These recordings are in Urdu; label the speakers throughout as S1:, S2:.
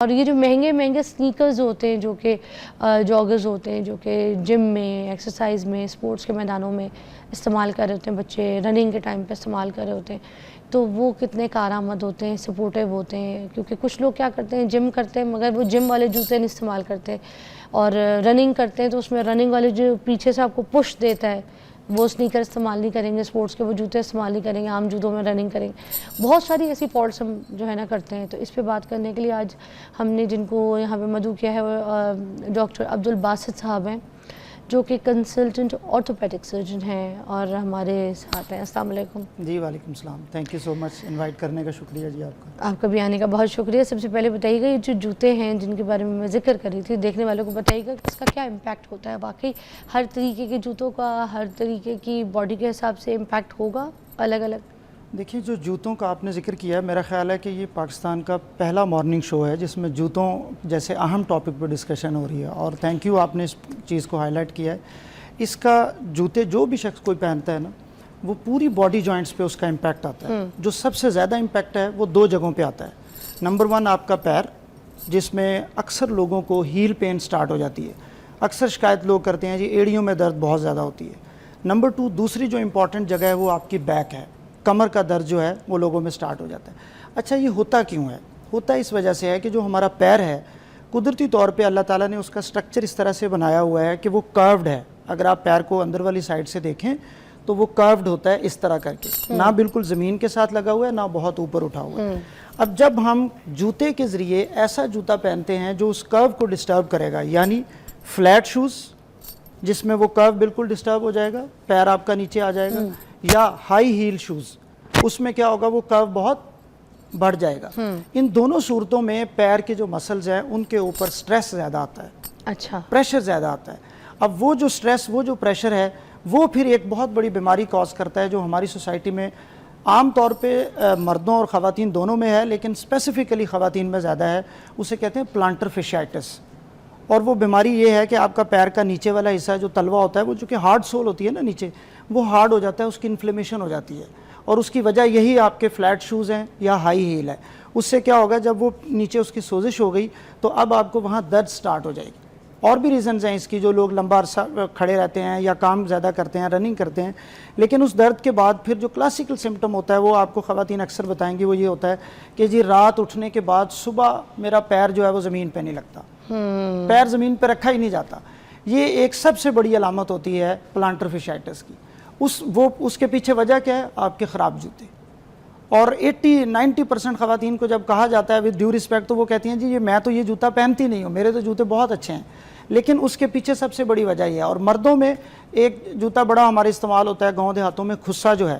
S1: اور یہ جو مہنگے مہنگے سنیکرز ہوتے ہیں جو کہ جاگرز ہوتے ہیں جو کہ جم میں ایکسرسائز میں سپورٹس کے میدانوں میں استعمال کر رہے ہوتے ہیں بچے، رننگ کے ٹائم پہ استعمال کر رہے ہوتے ہیں، تو وہ کتنے کارآمد ہوتے ہیں، سپورٹیو ہوتے ہیں. کیونکہ کچھ لوگ کیا کرتے ہیں جم کرتے ہیں مگر وہ جم والے جوتے نہیں استعمال کرتے، اور رننگ کرتے ہیں تو اس میں رننگ والے جو پیچھے سے آپ کو پش دیتا ہے وہ سنیکر استعمال نہیں کریں گے، سپورٹس کے وہ جوتے استعمال نہیں کریں گے، عام جوتوں میں رننگ کریں گے. بہت ساری ایسی فالٹس ہم جو ہے نا کرتے ہیں. تو اس پہ بات کرنے کے لیے آج ہم نے جن کو یہاں پہ مدعو کیا ہے وہ ڈاکٹر عبدالباسط صاحب ہیں جو کہ کنسلٹنٹ آرتھوپیڈک سرجن ہیں اور ہمارے ساتھ ہیں. السلام علیکم.
S2: جی وعلیکم السلام. Thank you so much invite کرنے کا شکریہ جی آپ کا.
S1: آپ کا بھی آنے کا بہت شکریہ. سب سے پہلے بتائیے گا یہ جو جوتے ہیں جن کے بارے میں ذکر کر رہی تھی دیکھنے والوں کو بتائیے گا کہ اس کا کیا امپیکٹ ہوتا ہے. واقعی ہر طریقے کے جوتوں کا ہر طریقے کی باڈی کے حساب سے امپیکٹ ہوگا الگ الگ؟
S2: دیکھیے جو جوتوں کا آپ نے ذکر کیا ہے میرا خیال ہے کہ یہ پاکستان کا پہلا مارننگ شو ہے جس میں جوتوں جیسے اہم ٹاپک پہ ڈسکشن ہو رہی ہے، اور تھینک یو آپ نے اس چیز کو ہائی لائٹ کیا ہے. اس کا جوتے جو بھی شخص کوئی پہنتا ہے نا وہ پوری باڈی جوائنٹس پہ اس کا امپیکٹ آتا ہے. جو سب سے زیادہ امپیکٹ ہے وہ دو جگہوں پہ آتا ہے. نمبر 1 آپ کا پیر، جس میں اکثر لوگوں کو ہیل پین سٹارٹ ہو جاتی ہے. اکثر شکایت لوگ کرتے ہیں جی ایڑیوں میں درد بہت زیادہ ہوتی ہے. نمبر 2 دوسری جو امپورٹنٹ جگہ ہے وہ آپ کی بیک ہے. کمر کا درد جو ہے وہ لوگوں میں سٹارٹ ہو جاتا ہے. اچھا یہ ہوتا کیوں ہے؟ ہوتا اس وجہ سے ہے کہ جو ہمارا پیر ہے قدرتی طور پہ اللہ تعالیٰ نے اس کا سٹرکچر اس طرح سے بنایا ہوا ہے کہ وہ کروڈ ہے. اگر آپ پیر کو اندر والی سائڈ سے دیکھیں تو وہ کروڈ ہوتا ہے اس طرح کر کے، نہ بالکل زمین کے ساتھ لگا ہوا ہے نہ بہت اوپر اٹھا ہوا ہے. اب جب ہم جوتے کے ذریعے ایسا جوتا پہنتے ہیں جو اس کرو کو ڈسٹرب کرے گا، یعنی فلیٹ شوز جس میں وہ کرو بالکل ڈسٹرب ہو جائے گا، پیر آپ کا نیچے آ جائے گا، یا ہائی ہیل شوز اس میں کیا ہوگا وہ کرو بہت بڑھ جائے گا. ان دونوں صورتوں میں پیر کے جو مسلز ہیں ان کے اوپر سٹریس زیادہ آتا ہے. اچھا، پریشر زیادہ آتا ہے. اب وہ جو سٹریس وہ جو پریشر ہے وہ پھر ایک بہت بڑی بیماری کاز کرتا ہے جو ہماری سوسائٹی میں عام طور پہ مردوں اور خواتین دونوں میں ہے لیکن اسپیسیفکلی خواتین میں زیادہ ہے. اسے کہتے ہیں پلانٹر فیشائٹس. اور وہ بیماری یہ ہے کہ آپ کا پیر کا نیچے والا حصہ جو تلوا ہوتا ہے وہ جو کہ ہارڈ سول ہوتی ہے نا نیچے، وہ ہارڈ ہو جاتا ہے، اس کی انفلیمیشن ہو جاتی ہے. اور اس کی وجہ یہی آپ کے فلیٹ شوز ہیں یا ہائی ہیل ہے. اس سے کیا ہوگا جب وہ نیچے اس کی سوزش ہو گئی تو اب آپ کو وہاں درد سٹارٹ ہو جائے گی. اور بھی ریزنز ہیں اس کی، جو لوگ لمبا عرصہ کھڑے رہتے ہیں یا کام زیادہ کرتے ہیں، رننگ کرتے ہیں، لیکن اس درد کے بعد پھر جو کلاسیکل سمٹم ہوتا ہے وہ آپ کو خواتین اکثر بتائیں گی، وہ یہ ہوتا ہے کہ جی رات اٹھنے کے بعد صبح میرا پیر جو ہے وہ زمین پہ نہیں لگتا، پیر زمین پہ رکھا ہی نہیں جاتا. یہ ایک سب سے بڑی علامت ہوتی ہے پلانٹر فیشائٹس کی. اس کے پیچھے وجہ کیا ہے؟ آپ کے خراب جوتے. اور 80-90% خواتین کو جب کہا جاتا ہے ود ڈیو رسپیکٹ تو وہ کہتی ہیں جی میں تو یہ جوتا پہنتی نہیں ہوں، میرے تو جوتے بہت اچھے ہیں. لیکن اس کے پیچھے سب سے بڑی وجہ یہ ہے. اور مردوں میں ایک جوتا بڑا ہمارے استعمال ہوتا ہے گاؤں دیہاتوں میں، خصہ جو ہے،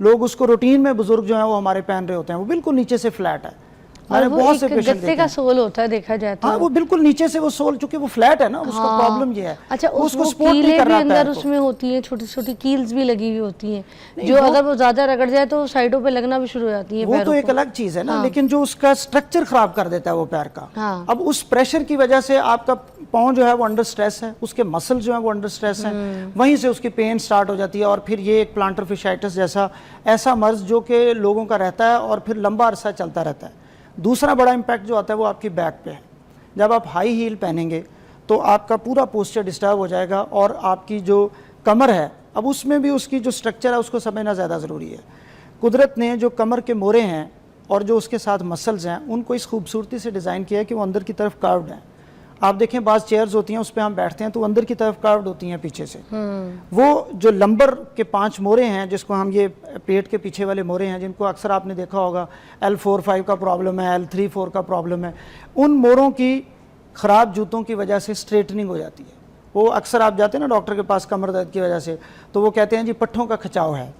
S2: لوگ اس کو روٹین میں بزرگ جو ہیں وہ ہمارے پہن رہے ہوتے ہیں، وہ بالکل نیچے سے فلیٹ ہے.
S1: اور وہ ایک گتے کا سول ہوتا ہے دیکھا جائے تو.
S2: ہاں وہ بالکل نیچے سے وہ سول، چونکہ وہ فلیٹ ہے نا، اس کا پرابلم یہ ہے.
S1: اچھا اس کو کیلیں بھی اندر اس میں ہوتی ہیں، چھوٹی چھوٹی کیلز بھی لگی ہوئی ہوتی ہیں جو اگر وہ زیادہ رگڑ جائے تو سائڈوں پہ لگنا بھی شروع ہو جاتی ہیں.
S2: وہ تو ایک الگ چیز ہے نا، لیکن جو اس کا سٹرکچر خراب کر دیتا ہے وہ پیر کا. اب اس پریشر کی وجہ سے آپ کا پاؤں جو ہے وہ انڈر سٹریس ہے، اس کے مسل جو ہیں وہ انڈر سٹریس ہیں، وہیں سے اس کی پین سٹارٹ ہو جاتی ہے. اور پھر یہ ایک پلانٹر فیشائٹس جیسا ایسا مرض جو کہ لوگوں کا رہتا ہے اور پھر لمبا عرصہ چلتا رہتا ہے. دوسرا بڑا امپیکٹ جو آتا ہے وہ آپ کی بیک پہ ہے. جب آپ ہائی ہیل پہنیں گے تو آپ کا پورا پوسچر ڈسٹرب ہو جائے گا، اور آپ کی جو کمر ہے اب اس میں بھی اس کی جو سٹرکچر ہے اس کو سمجھنا زیادہ ضروری ہے. قدرت نے جو کمر کے موڑے ہیں اور جو اس کے ساتھ مسلز ہیں ان کو اس خوبصورتی سے ڈیزائن کیا ہے کہ وہ اندر کی طرف کروڈ ہیں. آپ دیکھیں بعض چیئرز ہوتی ہیں اس پہ ہم بیٹھتے ہیں تو اندر کی طرف کروڈ ہوتی ہیں پیچھے سے. وہ جو لمبر کے 5 موڑے ہیں جس کو ہم یہ پیٹ کے پیچھے والے موڑے ہیں جن کو اکثر آپ نے دیکھا ہوگا L4-5 کا پرابلم ہے، L3-4 کا پرابلم ہے، ان موڑوں کی خراب جوتوں کی وجہ سے سٹریٹننگ ہو جاتی ہے. وہ اکثر آپ جاتے ہیں نا ڈاکٹر کے پاس کمر درد کی وجہ سے تو وہ کہتے ہیں جی پٹھوں کا کھچاؤ ہے.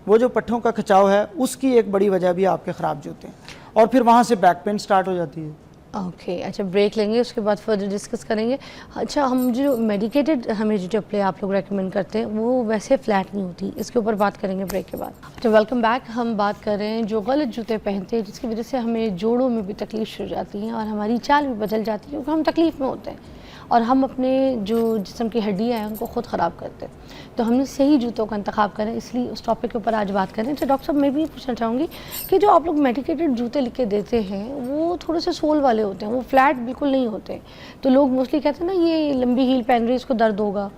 S2: وہ جو پٹھوں کا کھچاؤ ہے اس کی ایک بڑی وجہ بھی آپ کے خراب جوتے ہیں، اور پھر وہاں سے بیک پین سٹارٹ ہو جاتی ہے.
S1: اوکے اچھا بریک لیں گے، اس کے بعد فردر ڈسکس کریں گے. اچھا ہم جو میڈیکیٹڈ ہمیں جو چپلیں آپ لوگ ریکمینڈ کرتے ہیں وہ ویسے فلیٹ نہیں ہوتی، اس کے اوپر بات کریں گے بریک کے بعد. اچھا ویلکم بیک. ہم بات کر رہے ہیں جو غلط جوتے پہنتے ہیں جس کی وجہ سے ہمیں جوڑوں میں بھی تکلیف ہو جاتی ہیں اور ہماری چال بھی بدل جاتی ہے کیونکہ ہم تکلیف میں ہوتے ہیں. اور ہم اپنے جو جسم کی ہڈیاں ہیں ان کو خود خراب کرتے ہیں. تو ہم نے صحیح جوتوں کا انتخاب کریں, اس لیے اس ٹاپک کے اوپر آج بات کریں. تو ڈاکٹر صاحب میں بھی پوچھنا چاہوں گی کہ جو آپ لوگ میڈیکیٹڈ جوتے لکھ کے دیتے ہیں وہ تھوڑے سے سول والے ہوتے ہیں, وہ فلیٹ بالکل نہیں ہوتے. تو لوگ موسٹلی کہتے ہیں نا یہ لمبی ہیل پہن رہی ہے اس کو درد ہوگا,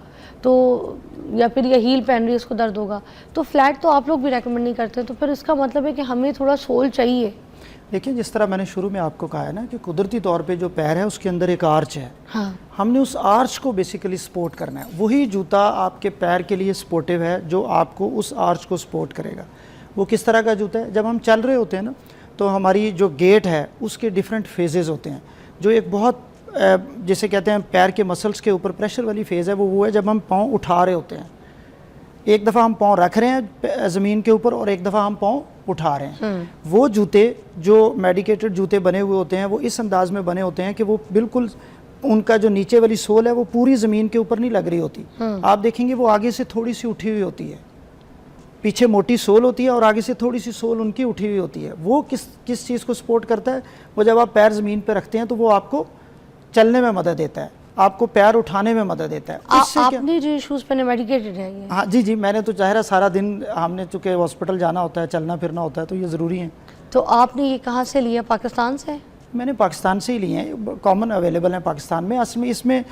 S1: تو یا پھر یہ ہیل پہن رہی ہے اس کو درد ہوگا. تو فلیٹ تو آپ لوگ بھی ریکمنڈ نہیں کرتے, تو پھر اس کا مطلب ہے کہ ہمیں تھوڑا سول چاہیے.
S2: دیکھیں جس طرح میں نے شروع میں آپ کو کہا ہے نا کہ قدرتی طور پہ جو پیر ہے اس کے اندر ایک آرچ ہے,
S1: ہاں
S2: ہم نے اس آرچ کو بیسیکلی سپورٹ کرنا ہے. وہی جوتا آپ کے پیر کے لیے سپورٹیو ہے جو آپ کو اس آرچ کو سپورٹ کرے گا. وہ کس طرح کا جوتا ہے؟ جب ہم چل رہے ہوتے ہیں نا تو ہماری جو گیٹ ہے اس کے ڈیفرنٹ فیزز ہوتے ہیں. جو ایک بہت جیسے کہتے ہیں پیر کے مسلس کے اوپر پریشر والی فیز ہے, وہ ہے جب ہم پاؤں اٹھا رہے ہوتے ہیں. ایک دفعہ ہم پاؤں رکھ رہے ہیں زمین کے اوپر اور ایک دفعہ ہم پاؤں اٹھا رہے ہیں. وہ جوتے جو میڈیکیٹڈ جوتے بنے ہوئے ہوتے ہیں وہ اس انداز میں بنے ہوتے ہیں کہ وہ بالکل ان کا جو نیچے والی سول ہے وہ پوری زمین کے اوپر نہیں لگ رہی ہوتی. آپ دیکھیں گے وہ آگے سے تھوڑی سی اٹھی ہوئی ہوتی ہے, پیچھے موٹی سول ہوتی ہے اور آگے سے تھوڑی سی سول ان کی اٹھی ہوئی ہوتی ہے. وہ کس چیز کو سپورٹ کرتا ہے؟ وہ جب آپ پیر زمین پہ رکھتے ہیں تو وہ آپ کو چلنے میں مدد دیتا ہے, آپ کو پیر اٹھانے میں مدد دیتا ہے.
S1: آپ نے جو شوز پہنے میڈیکیٹڈ ہے یہ؟
S2: ہاں جی میں نے تو ظاہر ہے سارا دن ہم نے چونکہ ہاسپٹل جانا ہوتا ہے, چلنا پھرنا ہوتا ہے, تو یہ ضروری ہیں.
S1: تو آپ نے یہ کہاں سے لیا, پاکستان سے؟
S2: میں نے پاکستان سے ہی لیے ہیں, کامن اویلیبل ہیں پاکستان میں. اس میں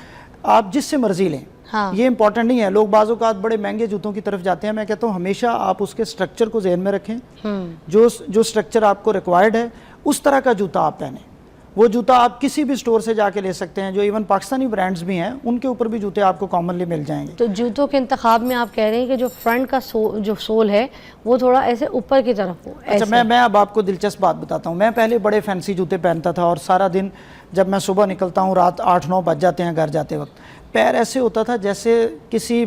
S2: آپ جس سے مرضی لیں, یہ امپورٹنٹ نہیں ہے. لوگ بعض اوقات بڑے مہنگے جوتوں کی طرف جاتے ہیں. میں کہتا ہوں ہمیشہ آپ اس کے سٹرکچر کو ذہن میں رکھیں, جو سٹرکچر آپ کو ریکوائرڈ ہے اس طرح کا جوتا آپ پہنیں. وہ جوتا آپ کسی بھی سٹور سے جا کے لے سکتے ہیں, جو ایون پاکستانی برانڈز بھی ہیں ان کے اوپر بھی جوتے آپ کو کامنلی مل جائیں گے.
S1: تو جوتوں کے انتخاب میں آپ کہہ رہے ہیں کہ جو فرنٹ کا جو سول ہے وہ تھوڑا ایسے اوپر کی طرف ہو.
S2: اچھا میں اب آپ کو دلچسپ بات بتاتا ہوں. میں پہلے بڑے فینسی جوتے پہنتا تھا اور سارا دن جب میں صبح نکلتا ہوں رات 8-9 بج جاتے ہیں گھر جاتے وقت, پیر ایسے ہوتا تھا جیسے کسی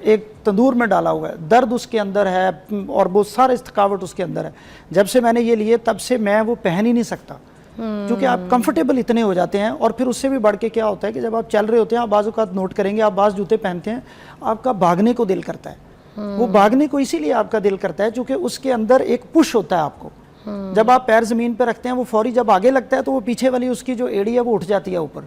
S2: ایک تندور میں ڈالا ہوا ہے. درد اس کے اندر ہے اور بہت سارے تھکاوٹ اس کے اندر ہے. جب سے میں نے یہ لیے تب سے میں وہ پہن ہی نہیں سکتا, کیونکہ آپ کمفرٹیبل اتنے ہو جاتے ہیں. اور پھر اس سے بھی بڑھ کے کیا ہوتا ہے کہ جب آپ چل رہے ہوتے ہیں, آپ بعض اوقات نوٹ کریں گے, آپ بعض جوتے پہنتے ہیں آپ کا بھاگنے کو دل کرتا ہے. وہ بھاگنے کو اسی لیے آپ کا دل کرتا ہے چونکہ اس کے اندر ایک پش ہوتا ہے آپ کو. جب آپ پیر زمین پہ رکھتے ہیں وہ فوری جب آگے لگتا ہے تو وہ پیچھے والی اس کی جو ایڑی ہے وہ اٹھ جاتی ہے اوپر,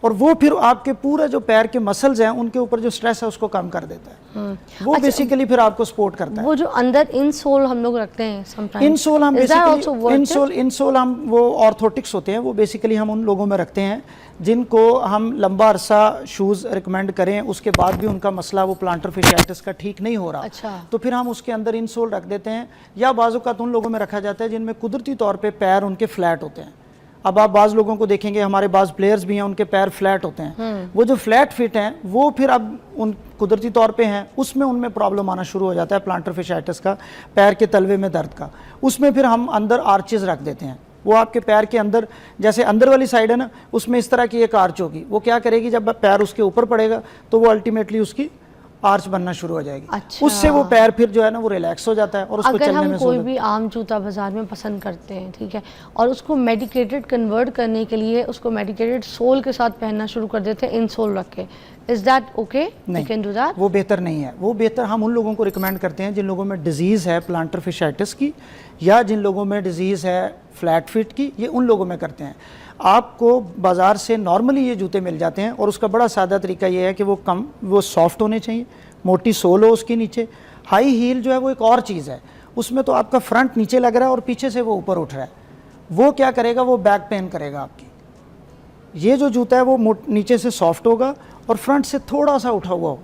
S2: اور وہ پھر آپ کے پورے جو پیر کے مسلز ہیں ان کے اوپر جو سٹریس ہے اس کو کم کر دیتا ہے. وہ بیسیکلی پھر آپ کو سپورٹ کرتا ہے.
S1: وہ جو اندر ان سول ہم لوگ رکھتے ہیں
S2: ان سول ہم بیسیکلی ان سول ہم وہ آرتھوٹکس ہوتے ہیں, وہ بیسیکلی ہم ان لوگوں میں رکھتے ہیں جن کو ہم لمبا عرصہ شوز ریکمینڈ کریں, اس کے بعد بھی ان کا مسئلہ وہ پلانٹر فیشائٹس کا ٹھیک نہیں ہو رہا, تو پھر ہم اس کے اندر ان سول رکھ دیتے ہیں. یا بعض اوقات ان لوگوں میں رکھا جاتا ہے جن میں قدرتی طور پہ پیر ان کے فلیٹ ہوتے ہیں. اب آپ بعض لوگوں کو دیکھیں گے, ہمارے بعض پلیئرز بھی ہیں ان کے پیر فلیٹ ہوتے ہیں. وہ جو فلیٹ فٹ ہیں وہ پھر اب ان قدرتی طور پہ ہیں, اس میں ان میں پرابلم آنا شروع ہو جاتا ہے پلانٹر فیشائٹس کا, پیر کے تلوے میں درد کا. اس میں پھر ہم اندر آرچز رکھ دیتے ہیں. وہ آپ کے پیر کے اندر جیسے اندر والی سائڈ ہے نا, اس میں اس طرح کی ایک آرچ ہوگی. وہ کیا کرے گی, جب پیر اس کے اوپر پڑے گا تو وہ الٹیمیٹلی اس کی آرچ بننا شروع ہو جائے گی. اس سے وہ پیر پھر جو ہے نا وہ ریلیکس ہو جاتا ہے اور اس کو چلنے میں
S1: اگر ہم کوئی بھی عام جوتا بازار میں پسند کرتے ہیں, ٹھیک ہے, اور اس کو میڈیکیٹڈ کنورٹ کرنے کے لیے اس کو میڈیکیٹڈ سول کے ساتھ پہننا شروع کر دیتے ہیں ان سول رکھ کے, از دیٹ اوکے؟
S2: نہیں, وہ بہتر نہیں ہے. وہ بہتر ہم ان لوگوں کو ریکمینڈ کرتے ہیں جن لوگوں میں ڈیزیز ہے پلانٹر فیشائٹس کی, یا جن لوگوں میں ڈیزیز ہے فلیٹ فٹ کی, یہ ان لوگوں میں کرتے ہیں. آپ کو بازار سے نارملی یہ جوتے مل جاتے ہیں اور اس کا بڑا سادہ طریقہ یہ ہے کہ وہ سافٹ ہونے چاہیے, موٹی سول ہو اس کے نیچے. ہائی ہیل جو ہے وہ ایک اور چیز ہے, اس میں تو آپ کا فرنٹ نیچے لگ رہا ہے اور پیچھے سے وہ اوپر اٹھ رہا ہے. وہ کیا کرے گا, وہ بیک پین کرے گا آپ کی. یہ جو جوتا ہے وہ نیچے سے سافٹ ہوگا اور فرنٹ سے تھوڑا سا اٹھا ہوا ہو,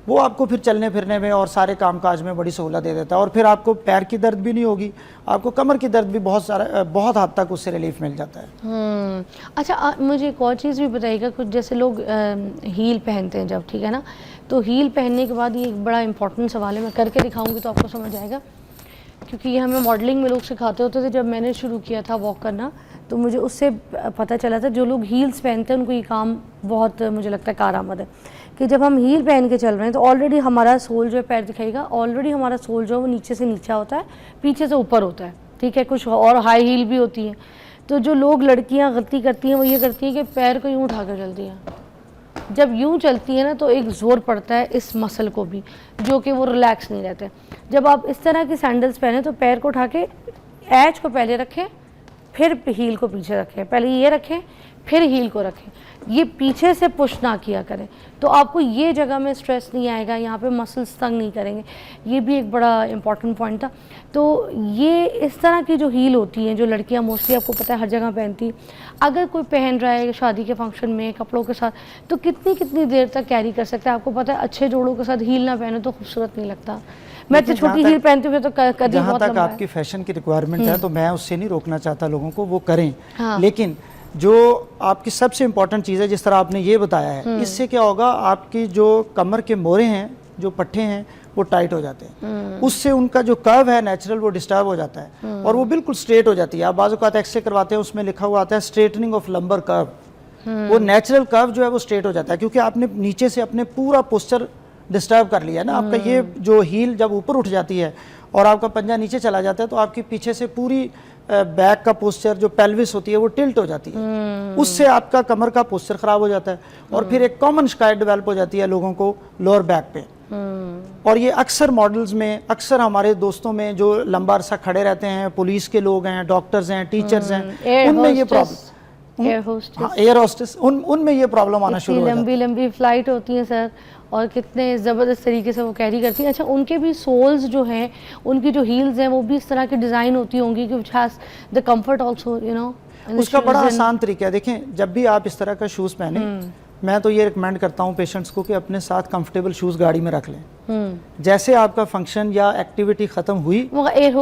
S2: وہ آپ کو پھر چلنے پھرنے میں اور سارے کام کاج میں بڑی سہولت دے دیتا ہے. اور پھر آپ کو پیر کی درد بھی نہیں ہوگی, آپ کو کمر کی درد بھی بہت حد تک اس سے ریلیف مل جاتا ہے.
S1: اچھا مجھے ایک اور چیز بھی بتائیے گا, کچھ جیسے لوگ ہیل پہنتے ہیں جب, ٹھیک ہے نا, تو ہیل پہننے کے بعد یہ ایک بڑا امپورٹنٹ سوال ہے, میں کر کے دکھاؤں گی تو آپ کو سمجھ آئے گا, کیونکہ یہ ہمیں ماڈلنگ میں لوگ سکھاتے ہوتے تھے. جب میں نے شروع کیا تھا واک کرنا تو مجھے اس سے پتہ چلا تھا جو لوگ ہیلز پہنتے ہیں ان کو یہ کام بہت مجھے لگتا ہے کارآمد ہے, کہ جب ہم ہیل پہن کے چل رہے ہیں تو آلریڈی ہمارا سول جو ہے, پیر دکھائے گا, آلریڈی ہمارا سول جو ہے وہ نیچے سے نیچا ہوتا ہے, پیچھے سے اوپر ہوتا ہے, ٹھیک ہے. کچھ اور ہائی ہیل بھی ہوتی ہیں. تو جو لوگ لڑکیاں غلطی کرتی ہیں وہ یہ کرتی ہیں کہ پیر کو یوں اٹھا کر چلتی ہیں. جب یوں چلتی ہے نا تو ایک زور پڑتا ہے اس مسل کو بھی, جو کہ وہ ریلیکس نہیں رہتے. جب آپ اس طرح کی سینڈلز پہنیں تو پیر کو اٹھا کے ایج کو پہلے رکھیں پھر ہیل کو پیچھے رکھیں, پہلے یہ رکھیں پھر ہیل کو رکھیں, یہ پیچھے سے پش نہ کیا کریں, تو آپ کو یہ جگہ میں سٹریس نہیں آئے گا, یہاں پہ مسلس تنگ نہیں کریں گے. یہ بھی ایک بڑا امپورٹنٹ پوائنٹ تھا. تو یہ اس طرح کی جو ہیل ہوتی ہیں جو لڑکیاں موسٹلی آپ کو پتہ ہے ہر جگہ پہنتی, اگر کوئی پہن رہا ہے شادی کے فنکشن میں کپڑوں کے ساتھ, تو کتنی دیر تک کیری کر سکتا ہے. آپ کو پتہ ہے اچھے جوڑوں کے ساتھ ہیل نہ پہنو تو خوبصورت نہیں لگتا. میں تو چھوٹی ہیل پہنتی ہوں تو قدم
S2: جہاں
S1: بہت
S2: تک
S1: لمبا
S2: آپ
S1: ہے.
S2: کی فیشن کی ریکوائرمنٹ ہے تو میں اس سے نہیں روکنا چاہتا لوگوں کو, وہ کریں, لیکن جو آپ کی سب سے امپورٹنٹ چیز ہے جس طرح آپ نے یہ بتایا ہے, اس سے کیا ہوگا, آپ کی جو کمر کے مورے ہیں, جو پٹھے ہیں, وہ ٹائٹ ہو جاتے ہیں, اس سے ان کا جو کرو ہے نیچرل وہ ڈسٹرب ہو جاتا ہے اور وہ بالکل اسٹریٹ ہو جاتی ہے. آپ بعض اوقات ایکس رے کرواتے ہیں, اس میں لکھا ہوا آتا ہے اسٹریٹننگ آف لمبر کرو, وہ نیچرل کرو جو ہے وہ اسٹریٹ ہو جاتا ہے, کیونکہ آپ نے نیچے سے اپنے پورا پوسچر ڈسٹرب کر لیا ہے نا. آپ کا یہ جو ہیل جب اوپر اٹھ جاتی ہے اور آپ کا پنجہ نیچے چلا جاتا ہے تو آپ کی پیچھے سے پوری بیک کا پوسچر جو پیلوس ہوتی ہے وہ ٹلٹ ہو جاتی ہے, اس سے آپ کا کمر کا پوسچر خراب ہو جاتا ہے. اور پھر ایک کامن شکایت ڈیولپ ہو جاتی ہے لوگوں کو لوور بیک پہ, اور یہ اکثر ماڈلز میں, اکثر ہمارے دوستوں میں جو لمبا عرصہ کھڑے رہتے ہیں, پولیس کے لوگ ہیں, ڈاکٹرز ہیں, ٹیچرز ہیں, ان میں یہ پرابلم, ایئر ہوسٹس, ان میں یہ پرابلم آنا شروع ہو جاتا ہے.
S1: لمبی فلائٹ ہوتی ہیں سر, اور کتنے زبردست طریقے سے وہ کیری کرتی ہیں. اچھا, ان کے بھی سولز جو ہیں, ان کی جو ہیلز ہیں, وہ بھی اس طرح کی ڈیزائن ہوتی ہوں گی کہ which has the comfort also, you know.
S2: اس کا بڑا آسان طریقہ ہے. دیکھیں, جب بھی آپ اس طرح کا شوز پہنیں, میں تو یہ ریکمینڈ کرتا ہوں پیشنٹس کو کہ اپنے ساتھ کمفرٹیبل شوز گاڑی میں رکھ لیں. جیسے آپ کا فنکشن یا ایکٹیویٹی ختم ہوئی,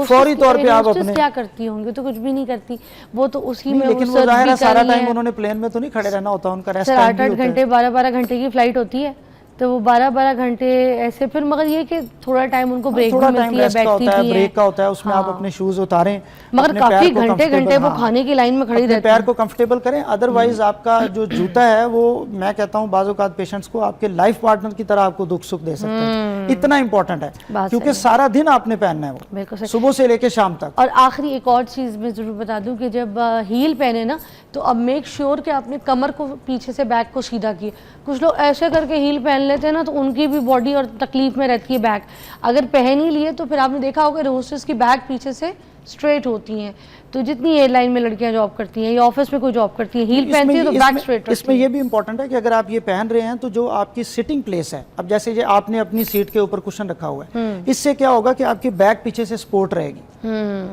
S2: فوری طور پہ آپ اپنے,
S1: کیا کرتی ہوں گی, تو کچھ بھی نہیں کرتی, وہ تو اسی میں,
S2: لیکن وہ ظاہر ہے سارا ٹائم انہوں نے پلین میں تو نہیں کھڑے رہنا ہوتا, ان کا ریسٹ ٹائم بھی ہوتا ہے.
S1: 8 گھنٹے 12 گھنٹے کی فلائٹ ہوتی ہے, تو وہ 12 گھنٹے ایسے, پھر مگر یہ کہ تھوڑا ٹائم ان کو بریک بھی ملتی ہے, بیٹھتی بھی ہیں,
S2: بریک کا ہوتا ہے, اس میں آپ اپنے شوز اتاریں,
S1: مگر کافی گھنٹے وہ کھانے کی لائن میں کھڑی رہتی ہیں,
S2: پیر کو کمفرٹیبل کریں. ادروائز آپ کا جو جوتا ہے وہ, میں کہتا ہوں بعض اوقات پیشنٹس کو آپ کے لائف پارٹنر کی طرح آپ کو دکھ سکھ دے سکتا ہے. اتنا امپورٹنٹ ہے کیونکہ سارا دن آپ نے پہننا ہے وہ, صبح سے لے کے شام تک.
S1: اور آخری ایک اور چیز میں ضرور بتا دوں کہ جب ہیل پہنے نا, تو اب میک شیور کہ آپ نے کمر کو پیچھے سے بیک کو سیدھا کیے. کچھ لوگ ایسے کر کے ہیل پہن لیتے ہیں نا, تو ان کی بھی باڈی اور تکلیف میں رہتی ہے بیک. اگر پہن ہی لیے تو پھر آپ نے دیکھا ہوگا ہوسٹس کی بیک پیچھے سے اسٹریٹ ہوتی ہیں. تو جتنی ایئر لائن میں لڑکیاں جاب کرتی ہیں یا آفس میں کوئی جاب کرتی ہیں, ہیل پہنتی ہیں تو بیک اسٹریٹ رہتی ہے.
S2: اس میں یہ بھی امپورٹنٹ ہے کہ اگر آپ یہ پہن رہے ہیں تو جو آپ کی سٹنگ پلیس ہے, اب جیسے یہ آپ نے اپنی سیٹ کے اوپر کشن رکھا ہوا ہے, اس سے کیا ہوگا کہ آپ کی بیک پیچھے سے سپورٹ رہے گی,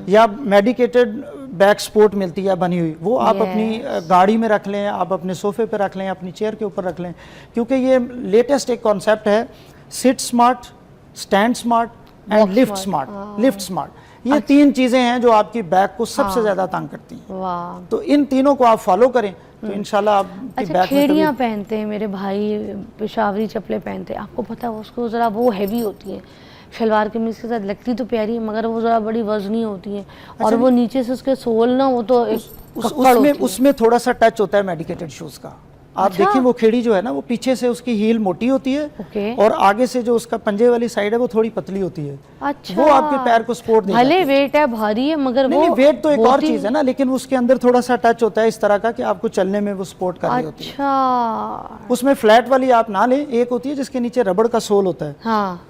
S2: یا میڈیکیٹڈ بیک سپورٹ ملتی ہے بنی ہوئی, وہ آپ اپنی گاڑی میں رکھ لیں, آپ اپنے صوفے پہ رکھ لیں, اپنی چیئر کے اوپر رکھ لیں. کیونکہ یہ لیٹسٹ ایک کانسیپٹ ہے, sit smart, stand smart and lift smart. Lift smart, یہ 3 چیزیں ہیں جو آپ کی بیک کو سب سے زیادہ تنگ کرتی ہیں. تو ان تینوں کو آپ فالو کریں تو انشاءاللہ آپ کی بیک میں.
S1: کھیڑیاں پہنتے ہیں میرے بھائی, پشاوری چپلیں پہنتے ہیں, آپ کو پتہ ہے اس کو ذرا وہ ہیوی ہوتی ہیں, شلوار قمیض کے ساتھ لگتی تو پیاری ہے, مگر وہ ذرا بڑی وزنی ہوتی ہیں, اور وہ نیچے سے اس کے سول نا, وہ تو
S2: اس میں تھوڑا سا ٹچ ہوتا ہے میڈیکیٹڈ شوز کا. آپ دیکھیں وہ کھیڑی جو ہے نا, وہ پیچھے سے اس کی ہیل موٹی ہوتی ہے اور آگے سے جو اس کا پنجے والی سائیڈ ہے وہ تھوڑی پتلی ہوتی ہے. وہ آپ کے پیر کو سپورٹ دیتا ہے.
S1: بھلے ویٹ ہے, بھاری ہے, مگر وہ
S2: نہیں, ویٹ تو ایک اور چیز ہے نا, لیکن اس کے اندر تھوڑا سا ٹچ ہوتا ہے اس طرح کا کہ آپ کو چلنے میں وہ سپورٹ کر رہی ہوتی ہے. اس میں فلیٹ والی آپ نہ لیں, ایک ہوتی ہے جس کے نیچے ربڑ کا سول ہوتا ہے,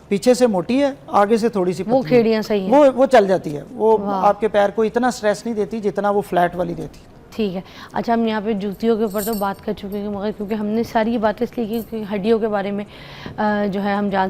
S2: پیچھے سے موٹی ہے, آگے سے تھوڑی سی پتلی,
S1: وہ کھیڑیاں صحیح ہیں,
S2: وہ چل جاتی ہے, وہ آپ کے پیر کو اتنا سٹریس نہیں دیتی جتنا وہ فلیٹ والی دیتی.
S1: ٹھیک ہے. اچھا, ہم یہاں پہ جوتیوں کے اوپر تو بات کر چکے ہیں, مگر کیونکہ ہم نے ساری یہ باتیں اس لیے کی کہ ہڈیوں کے بارے میں جو ہے ہم جان